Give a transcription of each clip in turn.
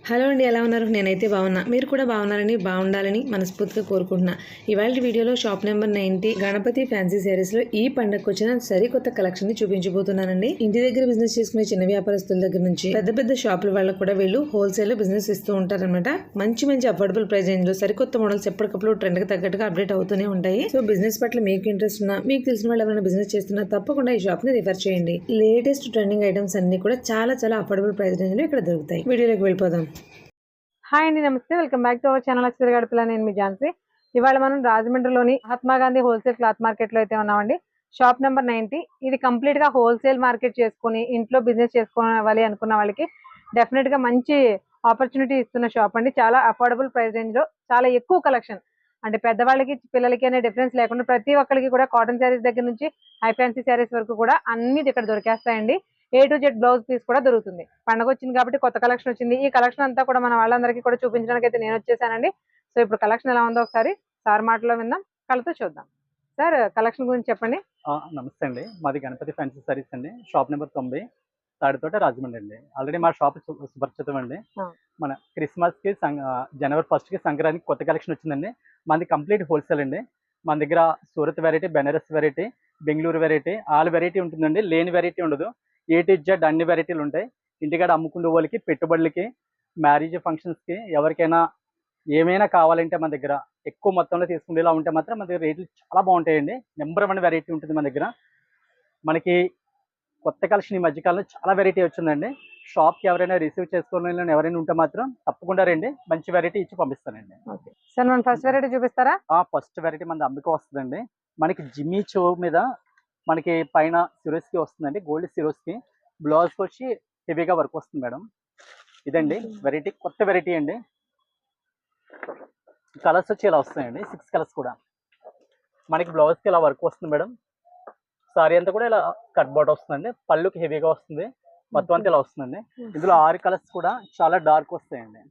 Hello అండి, ఎలా ఉన్నారు? నేనైతే బాగున్నా. మీరు కూడా బాగున్నారని బాగుండాలని మనస్ఫూర్తిగా కోరుకుంటున్నా. ఇవాళ వీడియోలో shop number 90 Ganapathi fancy sarees లో ఈ పండగకు వచ్చిన సరికొత్త కలెక్షన్ ని చూపించబోతున్నానండి. ఇంటి దగ్గర బిజినెస్ చేసుకునే చిన్న వ్యాపారస్తుల దగ్గర నుంచి పెద్ద పెద్ద షాపుల వాళ్ళకు కూడా వీళ్ళు హోల్సేల్ లో బిజినెస్ ఇస్తూ ఉంటారన్నమాట. మంచి మంచి అఫోర్డబుల్ ప్రైస్ రేంజ్ లో సరికొత్త మోడల్స్ ఎప్పటికప్పుడు ట్రెండ్ కి తగ్గట్టుగా అప్డేట్ అవుతూనే ఉంటాయి. సో బిజినెస్ పట్ల మీకు ఇంట్రెస్ట్ ఉన్నా, మీకు తెలిసిన వాళ్ళు ఎవరైనా బిజినెస్ చేస్తున్నా తప్పకుండా ఈ షాప్ ని రిఫర్ చేయండి. లేటెస్ట్ ట్రెండింగ్ ఐటమ్స్ అన్ని కూడా చాలా అఫోర్డబుల్ ప్రైస్ రేంజ్ లో ఇక్కడ దొరుకుతాయి. వీడియోలోకి వెళ్ళిపోదాం. హాయ్ అండి, నమస్తే. Welcome back to our channel Akshara Gadapala. నేను మీ ఝాన్సీ. ఇవాళ మనం రాజమండ్రిలోని Mahatma Gandhi wholesale cloth market లో అయితే ఉన్నామండి. Shop number 90. ఇది కంప్లీట్ గా హోల్సేల్ మార్కెట్ చేసుకుని ఇంట్లో బిజినెస్ చేసుకోవాలి అనుకున్న వాళ్ళకి డెఫినెట్ గా మంచి ఆపర్చునిటీ ఇస్తున్న షాప్ అండి. చాలా అఫోర్డబుల్ ప్రైస్ రేంజ్ లో చాలా ఎక్కువ కలెక్షన్, అంటే పెద్దవాళ్ళకి పిల్లలకి అనే డిఫరెన్స్ లేకుండా ప్రతి ఒక్కరికి కూడా కాటన్ శారీస్ దగ్గర నుంచి హై ఫ్యాన్సీ శారీస్ వరకు కూడా అన్ని ఇక్కడ దొరికేస్తాయండి. A to Z blouse piece కూడా దొరుకుతుంది. పండుగ వచ్చింది కాబట్టి కొత్త కలెక్షన్ వచ్చింది. ఈ కలెక్షన్ అంతా కూడా మన వాళ్ళందరికీ కూడా చూపించడానికి అయితే నేను వచ్చేసానండి. సో ఇప్పుడు కలెక్షన్ ఎలా ఉందో ఒకసారి సార్ మాటలో విందాం, కళ్ళతో చూద్దాం. సార్, కలెక్షన్ గురించి చెప్పండి. నమస్తే అండి, మాది గణపతి ఫ్యాన్సీ సారీస్ అండి. షాప్ నెంబర్ 90 తాడితోట రాజమండ్రి అండి. ఆల్రెడీ మా షాప్ సుపరిచితం అండి. మన క్రిస్మస్ కి జనవరి 1st కి సంక్రాంతికి కొత్త కలెక్షన్ వచ్చిందండి. మనది కంప్లీట్ హోల్సేల్ అండి. మన దగ్గర Surat variety, Banaras variety, Bengaluru variety, all variety ఉంటుందండి. లేని వెరైటీ ఉండదు. A to Z అన్ని వెరైటీలు ఉంటాయి. ఇంటికాడ అమ్ముకునే వాళ్ళకి, పెట్టుబడులకి, మ్యారేజ్ ఫంక్షన్స్కి, ఎవరికైనా ఏమైనా కావాలంటే మన దగ్గర ఎక్కువ మొత్తంలో తీసుకునేలా ఉంటే మాత్రం మన దగ్గర రేట్లు చాలా బాగుంటాయండి. నెంబర్ 1 వెరైటీ ఉంటుంది మన దగ్గర. మనకి కొత్త కలెక్షన్ ఈ మధ్యకాలంలో చాలా వెరైటీ వచ్చిందండి. షాప్కి ఎవరైనా రిసీవ్ చేసుకోవాలని ఎవరైనా ఉంటే మాత్రం తప్పకుండా రండి, మంచి వెరైటీ ఇచ్చి పంపిస్తానండి. సార్, మనం ఫస్ట్ వెరైటీ చూపిస్తారా? ఫస్ట్ వెరైటీ మనది అంబిక వస్తుందండి. మనకి జిమ్మీ చో మీద మనకి పైన సిరోస్కి వస్తుందండి, గోల్డ్ సిరోస్కి. బ్లౌజ్కి వచ్చి హెవీగా వర్క్ వస్తుంది మేడం. ఇదండి వెరైటీ, కొత్త వెరైటీ అండి. కలర్స్ వచ్చి ఇలా వస్తాయండి, 6 కలర్స్ కూడా. మనకి బ్లౌజ్కి ఇలా వర్క్ వస్తుంది మేడం. సారీ అంతా కూడా ఇలా కట్ బోర్డర్ వస్తుందండి. పళ్ళుకి హెవీగా వస్తుంది, మొత్తం అంతా ఇలా వస్తుందండి. ఇందులో 6 కలర్స్ కూడా చాలా డార్క్ వస్తాయండి.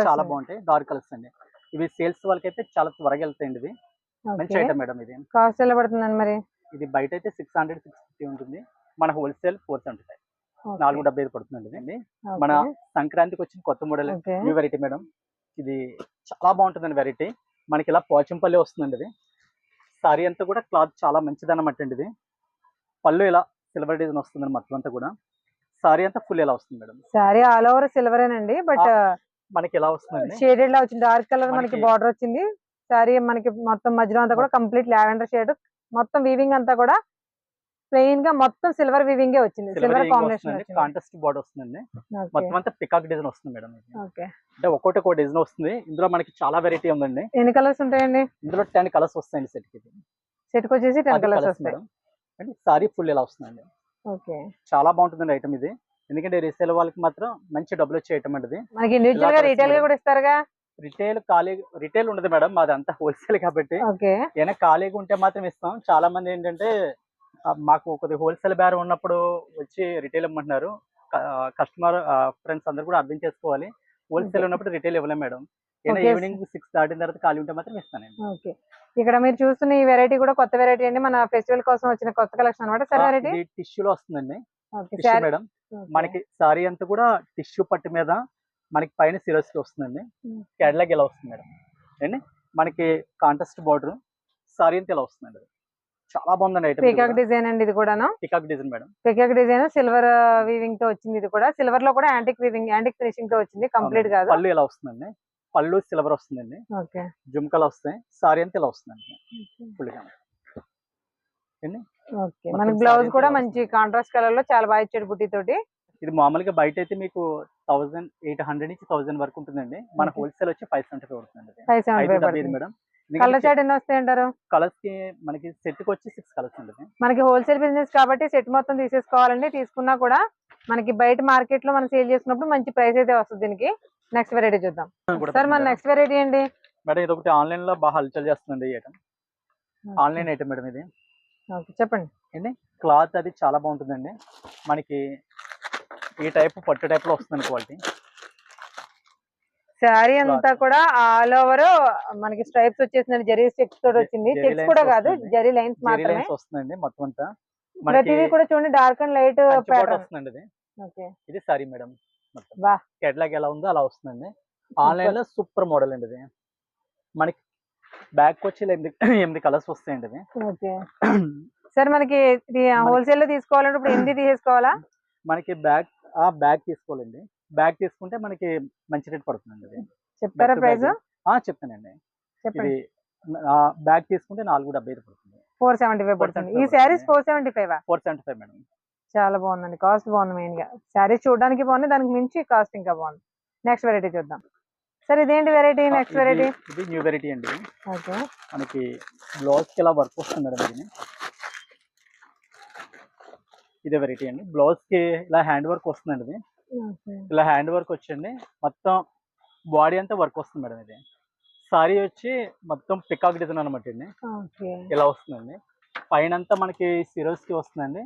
చాలా బాగుంటాయి డార్క్ కలర్స్ అండి. ఇవి సేల్స్ వాళ్ళకైతే చాలా త్వరగా వెళ్తాయండి. ఇది మంచి ఐటమ్ మేడం. ఇది కాస్ట్ ఎలా పడుతుందండి మరి? ఇది బయట అయితే 600-650 ఉంటుంది. మన హోల్సేల్ 475, 475 పడుతుందండి. ఇది మన సంక్రాంతికి వచ్చిన కొత్త మోడల్ న్యూ వెరైటీ మేడం. ఇది చాలా బాగుంటుందండి వెరైటీ. మనకి ఇలా పోచంపల్లి వస్తుందండి. ఇది సారీ అంతా కూడా క్లాత్ చాలా మంచిది అన్నమాట అండి. ఇది పళ్ళు ఇలా సిల్వర్ డిజైన్ వస్తుందండి. మొత్తం అంతా కూడా సారీ అంతా ఫుల్ ఇలా వస్తుంది మేడం. సారీ ఆల్ ఓవర్ సిల్వరేనండి, బట్ మనకి ఇలా వస్తుందండి, షేడెడ్ లా వచ్చింది. డార్క్ కలర్ మనకి బార్డర్ వచ్చింది. సారీ మనకి మొత్తం మధ్యలో అంతా కూడా కంప్లీట్ లావెండర్ షేడ్. మొత్తం వీవింగ్ అంతా కూడా ప్లెయిన్ గా మొత్తం సిల్వర్ వీవింగ్ వచ్చింది. సిల్వర్ కాంబినేషన్ కాంట్రాస్ట్ బార్డర్ వస్తుందండి. మొత్తం అంతా పికాక్ డిజైన్ వస్తుంది మేడం. అంటే ఒక్కొక్క డిజైన్ వస్తుంది. ఇందులో మనకి చాలా వెరైటీ ఉందండి. ఎన్ని కలర్స్ ఉంటాయండి? ఇందులో 10 కలర్స్ వస్తాయండి. సెట్ కి వచ్చేసి 10 కలర్స్ వస్తాయి. సారీ ఫుల్ ఇలా వస్తుందండి. ఓకే, చాలా బాగుంటుందండి ఐటమ్ ఇది. ఎందుకంటే రీసేల్ వాళ్ళకి మాత్రం మంచి డబ్బులు వచ్చే ఐటమ్ అండి. మనకి ఇండివిజువల్ గా రిటైల్ గా కూడా ఇస్తారుగా? రిటైల్ ఉండదు మేడం, మాది అంతా హోల్సేల్ కాబట్టి. ఏమైనా ఖాళీగా ఉంటే మాత్రం ఇస్తాం. చాలా మంది ఏంటంటే మాకు కొద్దిగా హోల్సేల్ బేరం ఉన్నప్పుడు వచ్చి రిటైల్ ఇమ్మంటున్నారు. కస్టమర్ ఫ్రెండ్స్ అందరు కూడా అర్థం చేసుకోవాలి. హోల్సేల్ ఉన్నప్పుడు రిటైల్ ఇవ్వలేం మేడం. ఈవినింగ్ 6 దాటిన తర్వాత ఖాళీ ఉంటే మాత్రం ఇస్తానండి. ఇక్కడ మీరు చూస్తున్న ఈ వెరైటీ కూడా కొత్త వెరైటీ అండి. మన ఫెస్టివల్ కోసం వచ్చిన కొత్త కలెక్షన్ అనమాట. సార్, వెరైటీ టిష్యూలో వస్తుందండి. మేడం మనకి సారీ అంతా కూడా టిష్యూ పట్టు మీద మనకి పైన సిరోస్కి వస్తుందండి. క్యాటలాగ్ ఇలా వస్తుంది మేడం అండి. మనకి కాంట్రాస్ట్ బార్డర్, సారీ అంతా ఇలా వస్తుందండి. చాలా బాగుందండి ఐటమ్. పికాక్ డిజైన్ అండి. ఇది కూడా peacock design madam. Peacock design silver weaving తో వచ్చింది. ఇది కూడా సిల్వర్ లో కూడా యాంటిక్ వీవింగ్, యాంటిక్ ఫినిషింగ్ తో వచ్చింది. కంప్లీట్ గా పళ్ళు ఇలా వస్తుందండి. పళ్ళు సిల్వర్ వస్తుందండి. జుమ్కలు వస్తాయి. సారీ అంతా ఇలా వస్తుందండి ఫుల్ గా. మనకి బ్లౌజ్ కూడా మంచి కాంట్రాస్ట్ కలర్ లో చాలా బాగా ఇచ్చాడు బుట్టి తోటి. ఇది మామూలుగా బయట అయితే మీకు 1800 నుంచి 1000 వరకు ఉంటుందండి. మన హోల్సేల్ వచ్చి 575 పడుతుందండి. 575 మేడం. కలర్ చార్ట్ ఎన్ని వస్తాయంటారు? కలర్స్ కి మనకి సెట్ కి వచ్చి 6 కలర్స్ ఉంటుంది. మనకి హోల్సేల్ బిజినెస్ కాబట్టి సెట్ మొత్తం తీసేసుకోవాలండి. తీసుకున్నా కూడా మనకి బయట మార్కెట్ లో మనం సేల్ చేసుకున్నప్పుడు మంచి ప్రైస్ అయితే వస్తుంది దీనికి. నెక్స్ట్ వెరైటీ చూద్దాం. సార్, మన నెక్స్ట్ వెరైటీ ఏంటి మేడం? ఇది ఒకటి ఆన్లైన్ లో బాగా హల్చల్ చేస్తుంది ఈ ఐటమ్. ఆన్లైన్ ఐటమ్ మేడం ఇది. చెప్పండి. ఏంటి క్లాత్ అది చాలా బాగుంటుందండి. మనకి ఈ టైప్ పట్టు టైప్ లో వస్తుంది క్వాలిటీ. శారీ అంతా కూడా ఆల్ ఓవర్ మనకి స్ట్రైప్స్ వచ్చేసిందండి. జరీ చెక్స్ తోటి వచ్చింది. చెక్స్ కూడా కాదు, జరీ లైన్స్ మాత్రమే వస్తుందండి. మొత్తం అంతా ప్రతిదీ కూడా చూడండి డార్క్ అండ్ లైట్ ప్యాటర్న్ వస్తుందండి. ఇది సారీ మేడం. మొత్తం వా కేటలాగ్ ఎలా ఉందో అలా వస్తుందండి. ఆన్లైన్ లో సూపర్ మోడల్ అండి ఇది. మనకి బ్యాక్ వచ్చి ఇలా 8 కలర్స్ వస్తాయండి ఇది. ఓకే సార్ మనకి ఇది హోల్సేల్ లో తీసుకోవాలంటే ఇప్పుడు 8 తీసుకోవాలా? మనకి బ్యాగ్ తీసుకోవాలండి. బ్యాగ్ తీసుకుంటే మనకి మంచి రేట్ పడుతుందండి ఇది. చెప్తారా ప్రైస్? చెప్తానండి. చెప్పండి. ఇది బ్యాగ్ తీసుకుంటే 475 పడుతుంది. 475 పడుతుంది. ఈ శారీస్ 475 475 మేడం. చాలా బాగుందండి, కాస్ట్ బాగుంది. మెయిన్ గా శారీస్ చూడడానికి బాగుంది, దానికి మించి కాస్ట్ ఇంకా బాగుంది. నెక్స్ట్ వెరైటీ చూద్దాం సార్. ఇదేంటి వెరైటీ? నెక్స్ట్ వెరైటీ ఇది న్యూ వెరైటీ అండి. ఓకే మనకి బ్లౌజ్ కి ఇలా వర్క్ వస్తుంది మేడం. ఇది ఇదే వెరైటీ అండి. బ్లౌజ్ కి ఇలా హ్యాండ్ వర్క్ వస్తుందండి. ఇది ఇలా హ్యాండ్ వర్క్ వచ్చండి. మొత్తం బాడీ అంతా వర్క్ వస్తుంది మేడం. ఇది సారీ వచ్చి మొత్తం పికాక్ డిజైన్ అనమాట అండి. ఇలా వస్తుందండి. పైన అంతా మనకి సిరోస్ కి వస్తుందండి.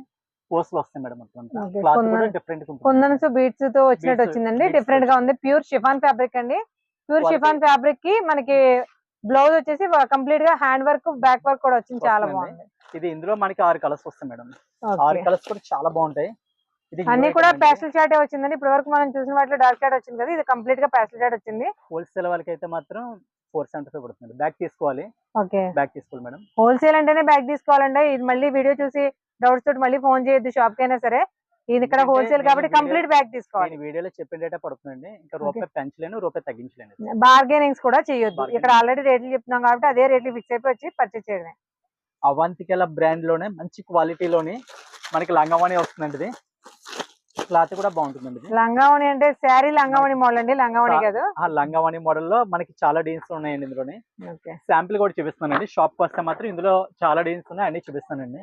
పోస్ట్లు వస్తాయి మేడం. మొత్తం క్లాత్ కూడా డిఫరెంట్ కుందన్స్ బీట్స్ తో వచ్చినట్టు వచ్చిందండి. డిఫరెంట్ గా ఉంది. ప్యూర్ షిఫాన్ ఫ్యాబ్రిక్ అండి. ప్యూర్ షిఫాన్ ఫ్యాబ్రిక్ కి మనకి బ్లౌజ్ వచ్చేసి కంప్లీట్ గా హ్యాండ్ వర్క్, బ్యాక్ వర్క్ కూడా వచ్చింది. చాలా బాగుంది. ఇది ఇందులో మనకి 6 కలర్స్ వస్తాయి మేడం. 6 కలర్స్ కూడా చాలా బాగుంటాయి. అన్ని కూడా ప్యాస్టల్ షాడ్ వచ్చిందండి. ఇప్పటి వరకు మనం చూసిన వాటిలో డార్క్ షాడ్ వచ్చింది కదా, ఇది కంప్లీట్ గా ప్యాస్టల్ షాడ్ వచ్చింది. హోల్సేల్ వాళ్ళకి అయితే మాత్రం 475 పడుతుంది. బ్యాగ్ తీసుకోవాలి. ఓకే బ్యాగ్ తీసుకోవాలి మేడం. హోల్సేల్ అంటేనే బ్యాగ్ తీసుకోవాలండి. ఇది మళ్ళీ వీడియో చూసి డౌట్స్ తోటి మళ్ళీ ఫోన్ చేయొద్దు షాప్ కి అయినా సరే. ఇది ఇక్కడ హోల్సేల్ కాబట్టి కంప్లీట్ బ్యాగ్ తీసుకోవాలి. వీడియోలో చెప్పిన రేటే పడుతుందండి. ఇంకా రూపాయి పెంచలేను, రూపాయి తగ్గించలేను. బార్గెనింగ్స్ కూడా చేయొద్దు. ఇక్కడ ఆల్రెడీ రేట్లు చెప్తున్నాం కాబట్టి అదే రేట్లు ఫిక్స్ అయిపోయి వచ్చి పర్చేస్ చేయడమే. అవంతికల బ్రాండ్ లోనే మంచి క్వాలిటీలోని మనకి లంగావాణి వస్తుందండి. ఇది క్లాత్ కూడా బాగుంటుందండి. లంగావణి అంటే శారీ లంగావణి మోడల్ అండి, లంగావణి కాదు. లంగావణి మోడల్ లో మనకి చాలా డిజైన్స్ ఉన్నాయండి. ఇందులోనే శాంపిల్ కూడా చూపిస్తానండి. షాప్ కి వస్తే మాత్రం ఇందులో చాలా డిజైన్స్ ఉన్నాయి, అన్ని చూపిస్తానండి.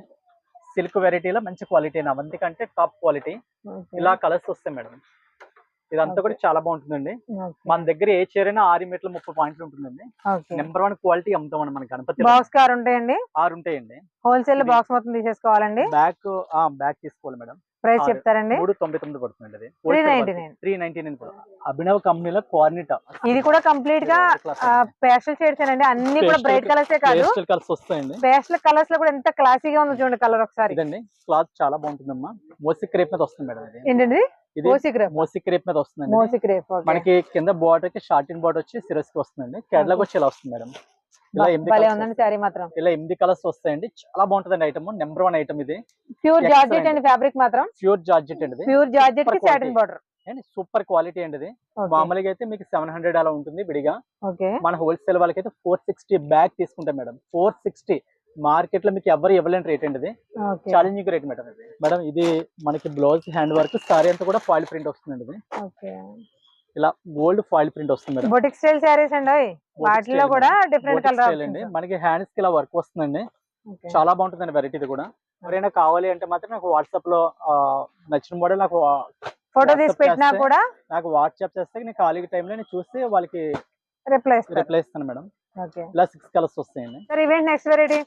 సిల్క్ వెరైటీలో మంచి క్వాలిటీ, అవంతి కంటే టాప్ క్వాలిటీ. ఇలా కలర్స్ వస్తాయి మేడం. ఇదంతా కూడా చాలా బాగుంటుందండి. మన దగ్గర ఏ చీర అయినా 6 మీటర్ల 30 పాయింట్లు ఉంటుందండి. నెంబర్ 1 క్వాలిటీ అమ్ముతామండి. మన గణపతి బాక్స్ కార్ ఉంటాయండి. 6 ఉంటాయండి. హోల్సేల్ లో బాక్స్ మొత్తం తీసేసుకోవాలండి. బ్యాగ్ తీసుకోవాలి మేడం. ప్రైస్ చెప్తారండి? 399 పడుతుంది. అది 399. అభినవ్ కంపెనీలో కోఆర్డినేటర్. ఇది కూడా కంప్లీట్ గా పేస్టల్ షేడ్స్ అండి. అన్ని కూడా బ్రైట్ కలర్స్ కాదు, కలర్స్ వస్తాయండి. పేస్టల్ కలర్స్ లో కూడా ఎంత క్లాసీగా ఉందో చూడండి కలర్ ఒకసారి. ఇదండి క్లాత్ చాలా బాగుంటుందమ్మా. మోసి క్రేప్ మీద వస్తుంది మేడం. ఇది ఏంటండి? మోసి క్రేప్ మీద వస్తుందండి. మోసి క్రేప్ మనకి కింద బార్డర్ కి షార్టిన్ బార్డర్ వచ్చి సిరస్ కి వస్తుందండి. కేటలాగ్ వచ్చి ఇలా వస్తుంది మేడం. ఇలా 8 కలర్స్ వస్తాయండి. చాలా బాగుంటుందండి ఐటమ్. నెంబర్ 1 ఐటమ్ ఇది. ప్యూర్ జార్జెట్ అండి. ఫ్యాబ్రిక్ మాత్రం ప్యూర్ జార్జెట్ అండి. ప్యూర్ జార్జెట్ కి satin border and super quality అండి. ఇది మామూలుగా అయితే మీకు 700 అలా ఉంటుంది విడిగా. ఓకే మన హోల్సేల్ వాళ్ళకి అయితే 460 బ్యాగ్ తీసుకుంటాం మేడం. 460 మార్కెట్ లో మీకు ఎవరు ఇవ్వలేని రేట్ అండి. ఇది ఛాలెంజింగ్ రేట్ మేడం. ఇది మేడం ఇది మనకి బ్లౌజ్ హ్యాండ్ వర్క్, సారీ అంతా కూడా ఫాయిల్ ప్రింట్ వస్తుందండి. ఇది ఇలా గోల్డ్ ఫాయిల్ ప్రింట్ వస్తుంది మేడం. బొటిక్ స్టైల్ సారీస్ అండి. వాటిలో కూడా డిఫరెంట్ కలర్ అండి. మనకి హ్యాండ్స్ కి ఇలా వర్క్ వస్తుందండి. చాలా బాగుంటుందండి వెరైటీ. ఇది కూడా ఎవరైనా కావాలి అంటే మాత్రం నాకు వాట్సాప్ లో నచ్చిన మోడల్ నాకు ఫోటో తీసి పెట్టినా కూడా నాకు వాట్సాప్ చేస్తే నేను ఖాళీ టైంలో నేను చూసి వాళ్ళకి రిప్లై ఇస్తాను మేడం. ఇలా 6 కలర్స్ వస్తాయండి. నెక్స్ట్ వెరైటీ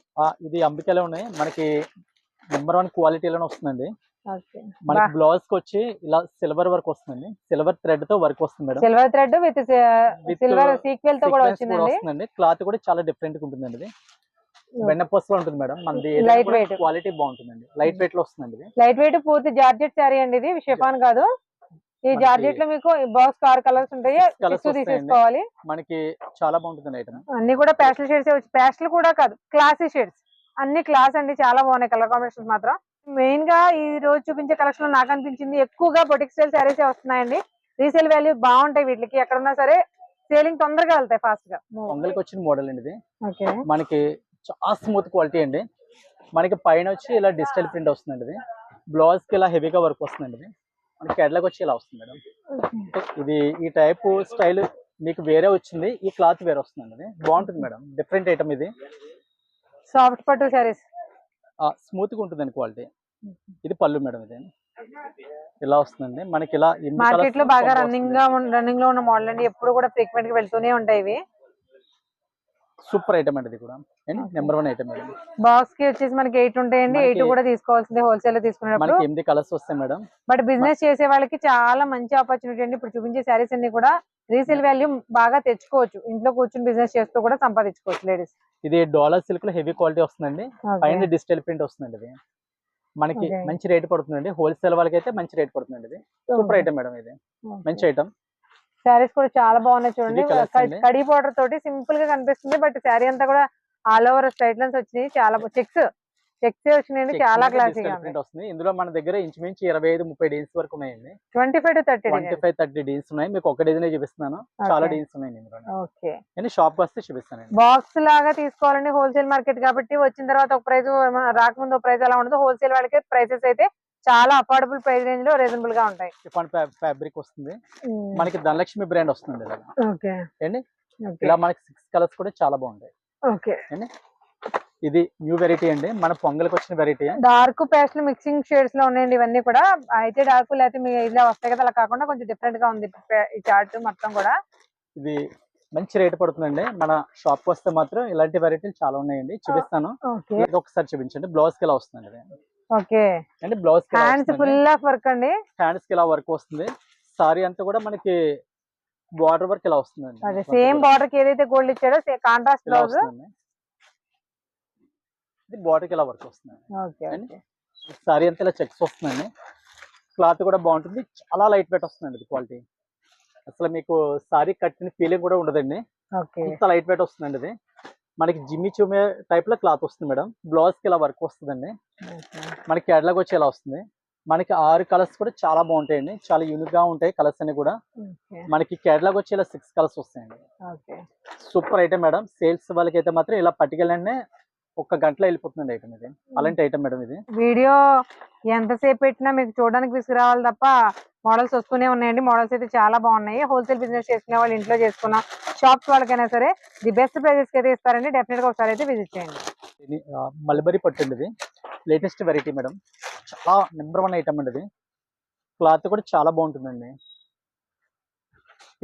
ఇది అంబికలో ఉన్నాయి. మనకి నెంబర్ 1 క్వాలిటీలోనే వస్తుందండి. మనకి బ్లౌజ్ కి వచ్చి ఇలా సిల్వర్ వర్క్ వస్తుందండి. సిల్వర్ థ్రెడ్ తో వర్క్ వస్తుంది madam. Silver thread with silver sequel తో కూడా వస్తుందండి. క్లాత్ కూడా చాలా డిఫరెంట్ గా ఉంటుందండి. ఇది వెన్నపూసలో ఉంటుంది మేడం. మనది లైట్ వెయిట్ క్వాలిటీ బాగుంటుందండి. లైట్ వెయిట్ లో వస్తుందండి. లైట్ వెయిట్ పూర్తి జార్జెట్ సారీ అండి. ఇది షిఫాన్ కాదు. ఈ జార్జెట్ లో మీకు బాక్స్ 6 కలర్స్ ఉంటాయి. తీసుకోవాలి. మనకి చాలా బాగుంటుంది ఐటమ్. అన్ని కూడా పేస్టల్ షేడ్స్ వచ్చి, పేస్టల్ కూడా కాదు క్లాసీ షేడ్స్, అన్ని క్లాస్ అండి. చాలా బాగున్నాయి కలర్ కాంబినేషన్స్ మాత్రం. మెయిన్ గా ఈ రోజు చూపించే కలెక్షన్ లో నాకు అనిపించింది ఎక్కువగా బొటిక్ స్టైల్ సారీస్ వస్తున్నాయండి. రీసేల్ వాల్యూ బాగుంటాయి వీటికి. ఎక్కడున్నా సరే సేలింగ్ తొందరగా వెళ్తాయి ఫాస్ట్ గా. పొంగల్కి వచ్చిన మోడల్ అండి ఇది. మనకి చాలా స్మూత్ క్వాలిటీ అండి. మనకి పైన వచ్చి ఇలా డిజిటల్ ప్రింట్ వస్తుందండి. ఇది బ్లౌజ్ కి ఇలా హెవీగా వర్క్ వస్తుందండి. ఇది మనకి కేటలాగ్ వచ్చి ఇలా వస్తుంది మేడం. ఇది ఈ టైప్ స్టైల్ మీకు వేరే వచ్చింది. ఈ క్లాత్ వేరే వస్తుందండి. ఇది బాగుంటుంది మేడం. Different item. ఇది సాఫ్ట్ పట్టు సారీస్ స్మూత్ గా ఉంటుందండి క్వాలిటీ. ఇది పళ్ళు మేడం. ఇది ఇలా వస్తుందండి. మనకి ఇలా మార్కెట్ లో బాగా రన్నింగ్ లో ఉన్న మోడల్ అండి. ఎప్పుడు కూడా ఫ్రీక్వెంట్ గా వెళ్తూనే ఉంటాయి ఇవి. సూపర్ ఐటమ్ అండి. ఇది కూడా నెంబర్ 1 ఐటమ్ మేడం. బాక్స్ కి వచ్చేసి మనకి 8 ఉంటాయండి. 8 కూడా తీసుకోవాల్సిందే హోల్సేల్ లో తీసుకున్నప్పుడు. 8 కలర్స్ వస్తాయి మేడం. బట్ బిజినెస్ చేసే వాళ్ళకి చాలా మంచి ఆపర్చునిటీ అండి. ఇప్పుడు చూపించే సారీస్ అన్ని కూడా రీసేల్ వాల్యూ బాగా తెచ్చుకోవచ్చు. ఇంట్లో కూర్చొని బిజినెస్ చేస్తూ కూడా సంపాదించుకోవచ్చు లేడీస్. ఇది డోలా సిల్క్ లో హెవీ క్వాలిటీ వస్తుందండి. పైన డిజిటల్ ప్రింట్ వస్తుందండి. ఇది మనకి Okay. మంచి రేట్ పడుతుందండి. హోల్సేల్ వాళ్ళకి అయితే మంచి రేట్ పడుతుందండి. ఇది సూపర్ ఐటమ్ మేడం, ఇది మంచి ఐటమ్. శారీస్ కూడా చాలా బాగున్నాయి చూడండి. ఇది colours అండి. కడీ బార్డర్ తోటి సింపుల్ గా కనిపిస్తుంది, బట్ శారీ అంతా కూడా ఆల్ ఓవర్ స్ట్రైట్ లైన్స్ వచ్చినాయి. చాలా చెక్స్ వచ్చినాయండి, చాలా క్లాసీగా ప్రింట్ వస్తుంది. ఇందులో మన దగ్గర ఇంచుమించు 25-30 డీన్స్ వరకు ఉన్నాయండి. 25 to 30 25-30 డీన్స్ ఉన్నాయి. మీకు ఒక డిజైన్ చూపిస్తున్నాను, చాలా Okay. డీన్స్ ఉన్నాయి ఇందులో. ఓకే. నేను షాప్ వస్తే చూపిస్తానండి. బాక్స్ లాగా తీసుకోవాలండి, హోల్సేల్ మార్కెట్ కాబట్టి వచ్చిన తర్వాత ఒక ప్రైస్, రాకముందు ఒక ప్రైస్ అలా ఉండదు. హోల్సేల్ వాళ్ళకి ప్రైసెస్ అయితే చాలా అఫోర్డబుల్ ప్రైస్ రేంజ్ లో రీజనబుల్ గా ఉంటాయి. షిఫాన్ ఫ్యాబ్రిక్ వస్తుంది. మనకి ధనలక్ష్మి బ్రాండ్ వస్తుంది ఇలా. ఓకే ఏండి ఇలా మనకి 6 కలర్స్ కూడా చాలా బాగుంటాయి. ఓకే. ఇది న్యూ వెరైటీ అండి, మన పొంగల్కి వచ్చిన variety. Dark pastel mixing shades లో ఉన్నాయండి ఇవన్నీ కూడా. అయితే డార్క్ లేకపోతే మీ ఇలా వస్తాయి కదా, అలా కాకుండా కొంచెం డిఫరెంట్ గా ఉంది ఈ చార్ట్ మొత్తం కూడా. ఇది మంచి రేట్ పడుతుందండి. మన షాప్ కి వస్తే మాత్రం ఇలాంటి వెరైటీలు చాలా ఉన్నాయండి, చూపిస్తాను. ఒకసారి చూపించండి. బ్లౌజ్ కి ఇలా వస్తుంది. ఓకే అండి బ్లౌజ్ కి హ్యాండ్స్ ఫుల్ ఆఫ్ వర్క్ అండి. హ్యాండ్స్ కి ఇలా వర్క్ వస్తుంది. సారీ అంతా కూడా మనకి బార్డర్ వర్క్ ఇలా వస్తుందండి. అదే సేమ్ బార్డర్ కి ఏదైతే గోల్డ్ ఇచ్చాడో కాంట్రాస్ట్ బ్లౌజ్. ఇది బార్డర్ కి ఇలా వర్క్ వస్తుంది. ఓకే. సారీ అంతా ఇలా చెక్స్ వస్తుందండి. క్లాత్ కూడా బాగుంటుంది, చాలా లైట్ వెయిట్ వస్తుందండి. ఇది క్వాలిటీ అసలు మీకు సారీ కట్టిన ఫీలింగ్ కూడా ఉండదండి, అంత లైట్ వెయిట్ వస్తుందండి. ఇది మనకి జిమ్మి చూమే టైప్ లో క్లాత్ వస్తుంది మేడం. బ్లౌజ్ కి ఇలా వర్క్ వస్తుందండి. మనకి కేటలాగ్ వచ్చి ఇలా వస్తుంది. మనకి 6 కలర్స్ కూడా చాలా బాగుంటాయండి, చాలా యూనిక్ గా ఉంటాయి కలర్స్ అన్ని కూడా. మనకి కేటలాగ్ వచ్చి ఇలా 6 కలర్స్ వస్తాయండి. Super item madam. సేల్స్ వాళ్ళకి అయితే మాత్రం ఇలా పట్టుకెళ్ళండి, 1 గంటలో వెళ్ళిపోతుంది ఐటమ్. ఇది అలాంటి ఐటమ్ మేడం. ఇది వీడియో ఎంతసేపు పెట్టినా మీకు చూడడానికి విసిరావాలి తప్ప మోడల్స్ వస్తూనే ఉన్నాయండి. మోడల్స్ అయితే చాలా బాగున్నాయి. హోల్సేల్ బిజినెస్ చేసుకునే వాళ్ళు, ఇంట్లో చేసుకున్న షాప్స్ వాళ్ళకైనా సరే ది బెస్ట్ ప్రైజెస్ అయితే ఇస్తారండి. డెఫినెట్ గా ఒకసారి అయితే విజిట్ చేయండి. ఇది మల్బరీ పట్టు అండి, ఇది లేటెస్ట్ వెరైటీ మేడం. చాలా నెంబర్ 1 ఐటమ్ అండి. ఇది క్లాత్ కూడా చాలా బాగుంటుందండి.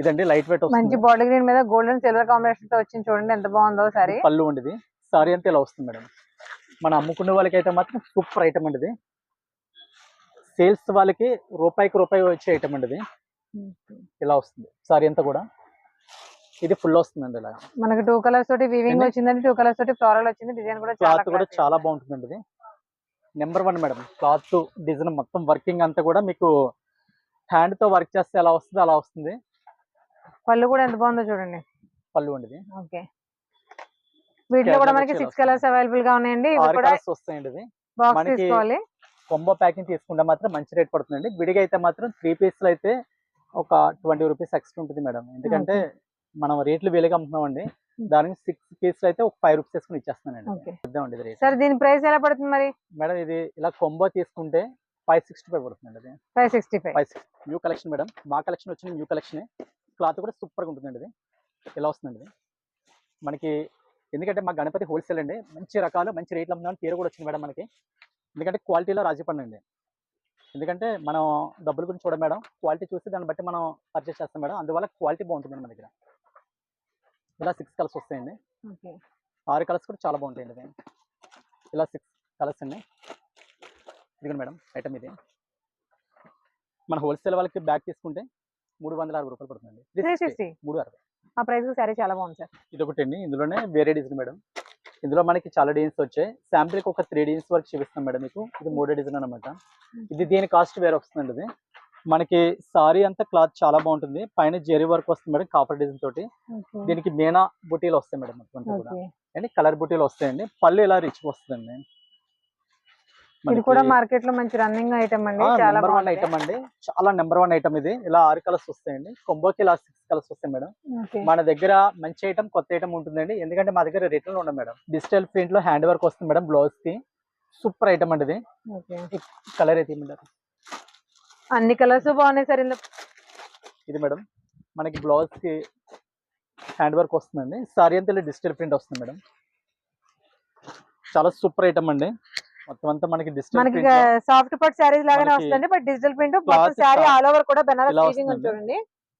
ఇదండి లైట్ వెయిట్ మంచి బాడీ గ్రీన్ మీద గోల్డ్ అండ్ సిల్వర్ కాంబినేషన్ తో వచ్చింది చూడండి, ఎంత బాగుందో సారీ. పళ్ళు ఉండేది. సారీ అంతా ఇలా వస్తుంది మేడం. మనం అమ్ముకునే వాళ్ళకి అయితే మాత్రం సూపర్ ఐటమ్ అండి. ఇది సేల్స్ వాళ్ళకి రూపాయికి రూపాయి వచ్చే ఐటమ్ అండి. ఇది ఇలా వస్తుంది సారీ అంతా కూడా. ఇది ఫుల్ వస్తుందండి ఇలా. మనకి 2 కలర్స్ తోటి వీవింగ్ వచ్చిందండి, 2 కలర్స్ తోటి ఫ్లోరల్ వచ్చింది. డిజైన్ కూడా క్లాత్ కూడా చాలా బాగుంటుందండి. ఇది నెంబర్ 1 మేడం. క్లాత్ డిజైన్ మొత్తం వర్కింగ్ అంతా కూడా మీకు హ్యాండ్ తో వర్క్ చేస్తే ఎలా వస్తుంది అలా వస్తుంది. పళ్ళు కూడా ఎంత బాగుందో చూడండి. పళ్ళు ఉండేది. ఓకే. వీటిలో కూడా మనకి 6 కలర్స్ అవైలబుల్ గా ఉన్నాయండి. ఇవి 6 కూడా కలర్స్ వస్తాయండి. ఇది బాక్స్ తీసుకోవాలి. కొంబో ప్యాకింగ్ తీసుకుంటే మాత్రం మంచి రేట్ పడుతుందండి. విడిగా అయితే మాత్రం 3 పీస్లు అయితే ఒక 20 రూపీస్ ఎక్స్ట్రా ఉంటుంది మేడం. ఎందుకంటే మనం రేట్లు వేలుగా అమ్ముతున్నామండి. దానికి 6 పీస్లు అయితే ఒక 5 రూపీస్ వేసుకుని ఇచ్చేస్తానండి. సార్ దీని ప్రైస్ ఎలా పడుతుంది మరి మేడం? ఇది ఇలా కొంబో తీసుకుంటే 565 పడుతుందండి. 565 న్యూ కలెక్షన్ మేడం. మా కలెక్షన్ వచ్చిన న్యూ కలెక్షన్. క్లాత్ కూడా సూపర్ గా ఉంటుందండి. ఇది ఇలా వస్తుందండి. ఇది మనకి ఎందుకంటే మా గణపతి హోల్సేల్ అండి, మంచి రకాలు మంచి రేట్లు అమ్ముదామని పేరు కూడా వచ్చింది మేడం మనకి. ఎందుకంటే క్వాలిటీలో రాజీ పడండి. ఎందుకంటే మనం డబ్బుల గురించి చూడం మేడం, క్వాలిటీ చూసి దాన్ని బట్టి మనం పర్చేస్ చేస్తాం మేడం. అందువల్ల క్వాలిటీ బాగుంటుంది మన దగ్గర. ఇలా 6 కలర్స్ వస్తాయండి. 6 కలర్స్ కూడా చాలా బాగుంటాయండి. ఇది ఇలా 6 కలర్స్ అండి. ఇదిగోండి మేడం ఐటమ్. ఇది మన హోల్సేల్ వాళ్ళకి బ్యాగ్ తీసుకుంటే 360 రూపాయలు పడుతుందండి. 360. ఆ ప్రైస్ సారీ చాలా బాగుంది సార్. ఇది ఒకటి అండి. ఇందులోనే వేరే డిజైన్ మేడం. ఇందులో మనకి చాలా డిజైన్స్ వచ్చాయి. శాంపిల్కి ఒక 3 డిజైన్స్ వరకు చూపిస్తాం మేడం మీకు. ఇది 3 డిజైన్ అనమాట. ఇది దీని కాస్ట్ వేరే వస్తుందండి. ఇది మనకి సారీ అంతా క్లాత్ చాలా బాగుంటుంది. పైన జెరీ వర్క్ వస్తుంది మేడం, కాపర్ డిజైన్ తోటి. దీనికి మీనా బుటీలు వస్తాయి మేడం మొత్తం కూడా. అండ్ కలర్ బుటీలు వస్తాయండి. పళ్ళు ఇలా రిచ్ వస్తుందండి. ఇది కూడా మార్కెట్ లో మంచి రన్నింగ్ ఐటమ్ అండి. చాలా నెంబర్ 1 ఐటమ్ అండి. చాలా నెంబర్ 1 ఐటమ్ ఇది. ఇలా 6 కలర్స్ వస్తాయండి. కొంబోకి ఇలా 6 కలర్స్ వస్తాయి మేడం. మన దగ్గర మంచి ఐటమ్, కొత్త ఐటమ్ ఉంటుందండి. ఎందుకంటే మా దగ్గర రిటర్న్ ఉండదు మేడం. డిజిటల్ ప్రింట్ లో హ్యాండ్ వర్క్ వస్తుంది మేడం బ్లౌజ్ కి. సూపర్ ఐటమ్ అండి. ఇది కలర్ అయితే అన్ని కలర్స్ బాగున్నాయి సార్. ఇది మేడం మనకి బ్లౌజ్ కి హ్యాండ్ వర్క్ వస్తుందండి. సారీ అంతా డిజిటల్ ప్రింట్ వస్తుంది మేడం. చాలా సూపర్ ఐటమ్ అండి. మొత్తం అంతా మనకి మనకి సాఫ్ట్ పట్ సారీస్ లాగానే వస్తుంది, బట్ డిజిటల్ ప్రింట్ మొత్తం సారీ ఆల్ ఓవర్ కూడా బెనారస్ వీవింగ్ చూడండి.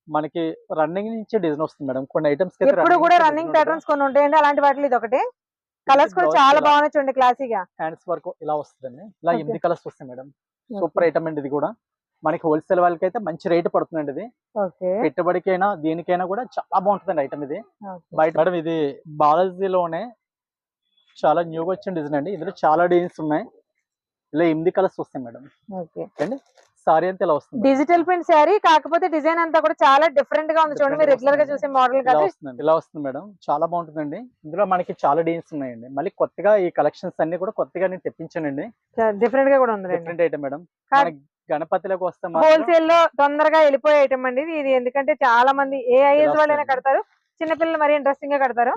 మనకి రన్నింగ్ నుంచి డిజైన్ వస్తుంది మేడం. కొన్ని ఐటమ్స్ ఇప్పుడు కూడా రన్నింగ్ ప్యాటర్న్స్ కొన్ని ఉంటాయండి. అలాంటి వాటిలో ఇది ఒకటి. కలర్స్ కూడా చాలా బాగున్నాయి చూడండి, క్లాసీగా. హ్యాండ్స్ వర్క్ ఇలా వస్తుందండి. ఇలా 8 కలర్స్ వస్తాయి మేడం. సూపర్ ఐటమ్ అండి. ఇది కూడా మనకి హోల్సేల్ వాళ్ళకి అయితే మంచి రేట్ పడుతుందండి. ఇది పెట్టుబడికైనా దీనికైనా కూడా చాలా బాగుంటుందండి ఐటమ్. ఇది బయట మేడం ఇది బాలాజీలోనే చాలా న్యూగా వచ్చిన డిజైన్ అండి. ఇందులో చాలా డిజైన్స్ ఉన్నాయి. ఇలా 8 కలర్స్ వస్తాయి మేడం. ఓకే. అండి సారీ అంతా ఇలా వస్తుంది. డిజిటల్ ప్రింట్ శారీ, కాకపోతే డిజైన్ అంతా కూడా చాలా డిఫరెంట్ గా ఉంది చూడండి. మీరు రెగ్యులర్ గా చూసే మోడల్ ఇలా కాదు. వస్తుందండి. ఇలా వస్తుంది మేడం. చాలా బాగుంటుందండి. ఇందులో మనకి చాలా డిజైన్స్ ఉన్నాయండి. మళ్ళీ కొత్తగా ఈ కలెక్షన్స్ అన్ని కూడా కొత్తగా నేను తెప్పించానండి. డిఫరెంట్ గా కూడా ఉంది. Different item madam. కా- మన గణపతిలోకి వస్తే మాత్రం హోల్సేల్ లో తొందరగా వెళ్ళిపోయే ఐటమ్ అండి ఇది. ఎందుకంటే చాలా మంది ఏ ఐఎస్ వాళ్ళైనా వస్తుంది. కడతారు, చిన్నపిల్లలు మరీ ఇంట్రెస్టింగ్ గా కడతారు.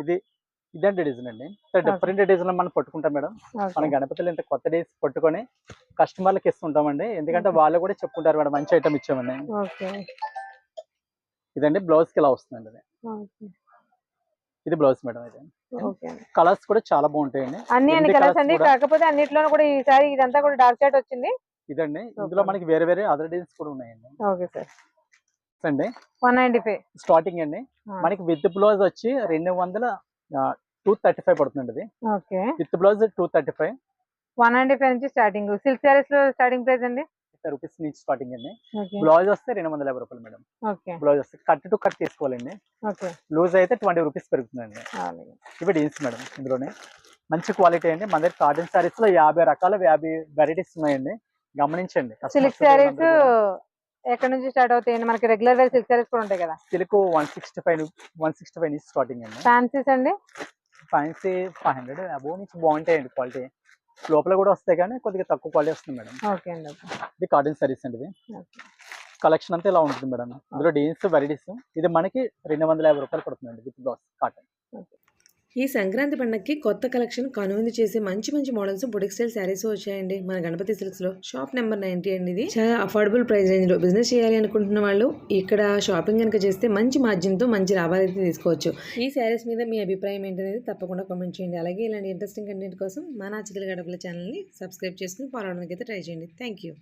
ఇదంటే డిజైన్ అండి. డిఫరెంట్ డిజైన్ మనం పట్టుకుంటాం మేడం. మన ఓకే. గణపతిలో ఇంత కొత్త డేస్ పట్టుకొని కస్టమర్లకు ఇస్తుంటామండి. ఎందుకంటే వాళ్ళు కూడా చెప్పుకుంటారు మేడం మంచి ఐటమ్ ఇచ్చామని. ఓకే. ఇదండి బ్లౌజ్ కి ఇలా వస్తుందండి. ఓకే. ఇది బ్లౌజ్ మేడం. ఇది ఓకే. కలర్స్ కూడా చాలా బాగుంటాయండి. అన్ని 8 కలర్స్ colours అండి. కూడా. కాకపోతే అన్నిట్లోనూ కూడా ఈసారి ఇదంతా కూడా డార్క్ షాట్ వచ్చింది. ఇదండి ఇందులో మనకి వేరే వేరే అదర్ డిజైన్స్ కూడా ఉన్నాయండి. Okay sir. అండి 195. స్టార్టింగ్ అండి మనకి విత్ బ్లౌజ్ వచ్చి 235 పడుతుందండి. ఇది ఓకే. విత్ బ్లౌజ్ 235 195 నుంచి స్టార్టింగ్. సిల్క్ సారీస్ లో స్టార్టింగ్ ప్రైస్ అండి. రూపీస్ నుంచి స్టార్టింగ్ అండి. ఓకే. బ్లౌజ్ వస్తే 250 రూపాయలు మేడం. ఓకే. బ్లౌజ్ వస్తే కట్ టు కట్ తీసుకోవాలండి. ఓకే. లూజ్ అయితే 20 రూపీస్ పెరుగుతుందండి. అలాగే. ఇవి డీన్స్ మేడం. ఇందులోనే మంచి క్వాలిటీ అండి. మన దగ్గర కాటన్ సారీస్ లో 50 రకాల 50 వెరైటీస్ ఉన్నాయండి. గమనించండి. సిల్క్ సారీస్ ఎక్కడ నుంచి స్టార్ట్ అవుతాయండి? మనకి రెగ్యులర్ వేర్ సిల్క్ సారీస్ కూడా ఉంటాయి కదా. సిల్క్ 165 నుంచి స్టార్టింగ్ అండి. ఫ్యాన్సీస్ అండి. ఫ్యాన్సీ 500 అబోవ్ నుంచి బాగుంటాయండి క్వాలిటీ. లోపల కూడా వస్తాయి కానీ కొద్దిగా తక్కువ క్వాలిటీ వస్తుంది మేడం. ఓకే అండి. ఓకే. ఇది కాటన్ సారీస్ అండి. ఇది ఓకే. కలెక్షన్ అంతా ఇలా ఉంటుంది మేడం. ఇందులో డీన్స్ వెరైటీస్. ఇది మనకి 250 రూపాయలు పడుతుందండి విత్ బ్లౌజ్ కాటన్. ఈ సంక్రాంతి పండగకి కొత్త కలెక్షన్ కనువిందు చేసే మంచి మంచి మోడల్స్ బుటిక్ స్టైల్ శారీస్ వచ్చాయండి మన గణపతి సిల్క్స్ లో. షాప్ నెంబర్ 90 అండి. ఇది చాలా అఫోర్డబుల్ ప్రైస్ రేంజ్ లో బిజినెస్ చేయాలి అనుకుంటున్న వాళ్ళు ఇక్కడ షాపింగ్ కనుక చేస్తే మంచి మార్జిన్ తో మంచి లాభాలు అయితే తీసుకోవచ్చు. ఈ శారీస్ మీద మీ అభిప్రాయం ఏంటనేది తప్పకుండా కామెంట్ చేయండి. అలాగే ఇలాంటి ఇంట్రెస్టింగ్ కంటెంట్ కోసం మన చిత్ర గడపల ఛానల్ ని సబ్స్క్రైబ్ చేసుకుని ఫాలో అవడానికి అయితే ట్రై చేయండి. Thank you.